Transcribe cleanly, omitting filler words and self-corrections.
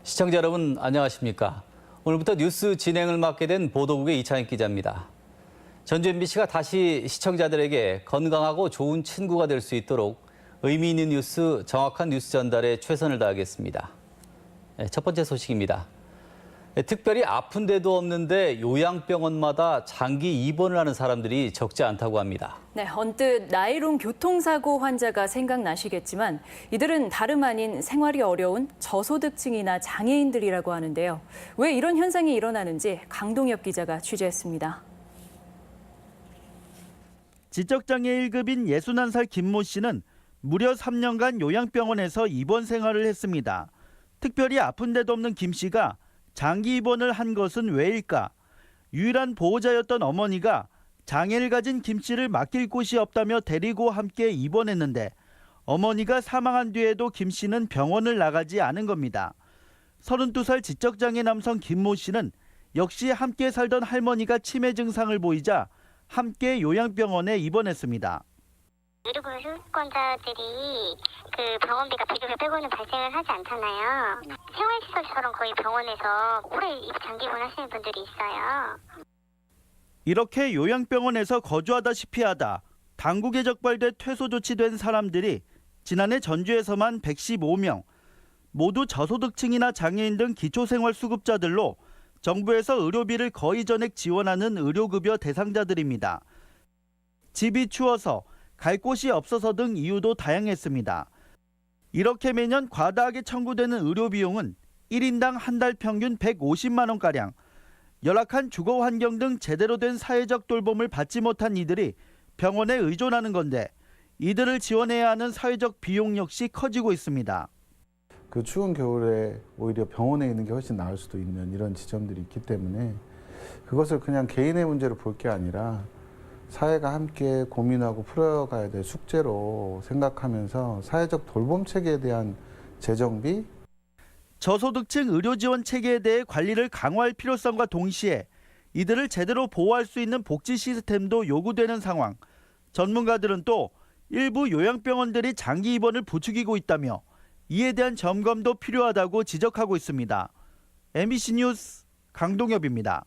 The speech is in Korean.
시청자 여러분 안녕하십니까? 오늘부터 뉴스 진행을 맡게 된 보도국의 이창익 기자입니다. 전주 MBC가 다시 시청자들에게 건강하고 좋은 친구가 될 수 있도록 의미 있는 뉴스, 정확한 뉴스 전달에 최선을 다하겠습니다. 첫 번째 소식입니다. 특별히 아픈 데도 없는데 요양병원마다 장기 입원을 하는 사람들이 적지 않다고 합니다. 네, 언뜻 나이론 교통사고 환자가 생각나시겠지만 이들은 다름 아닌 생활이 어려운 저소득층이나 장애인들이라고 하는데요. 왜 이런 현상이 일어나는지 강동엽 기자가 취재했습니다. 지적장애 1급인 61살 김모 씨는 무려 3년간 요양병원에서 입원 생활을 했습니다. 특별히 아픈 데도 없는 김 씨가 장기 입원을 한 것은 왜일까? 유일한 보호자였던 어머니가 장애를 가진 김 씨를 맡길 곳이 없다며 데리고 함께 입원했는데 어머니가 사망한 뒤에도 김 씨는 병원을 나가지 않은 겁니다. 32살 지적장애 남성 김모 씨는 역시 함께 살던 할머니가 치매 증상을 보이자 함께 요양병원에 입원했습니다. 의료보험 소유권자들이 병원비가 비급여 빼고는 발생을 하지 않잖아요. 생활시설처럼 거의 병원에서 오래 장기 입원하시는 분들이 있어요. 이렇게 요양병원에서 거주하다시피 하다 당국에 적발돼 퇴소 조치된 사람들이 지난해 전주에서만 115명, 모두 저소득층이나 장애인 등 기초생활수급자들로 정부에서 의료비를 거의 전액 지원하는 의료급여 대상자들입니다. 집이 추워서 갈 곳이 없어서 등 이유도 다양했습니다. 이렇게 매년 과다하게 청구되는 의료 비용은 1인당 한 달 평균 150만 원가량, 열악한 주거 환경 등 제대로 된 사회적 돌봄을 받지 못한 이들이 병원에 의존하는 건데 이들을 지원해야 하는 사회적 비용 역시 커지고 있습니다. 그 추운 겨울에 오히려 병원에 있는 게 훨씬 나을 수도 있는 이런 지점들이 있기 때문에 그것을 그냥 개인의 문제로 볼 게 아니라 사회가 함께 고민하고 풀어가야 될 숙제로 생각하면서 사회적 돌봄 체계에 대한 재정비, 저소득층 의료 지원 체계에 대해 관리를 강화할 필요성과 동시에 이들을 제대로 보호할 수 있는 복지 시스템도 요구되는 상황. 전문가들은 또 일부 요양병원들이 장기 입원을 부추기고 있다며 이에 대한 점검도 필요하다고 지적하고 있습니다. MBC 뉴스 강동엽입니다.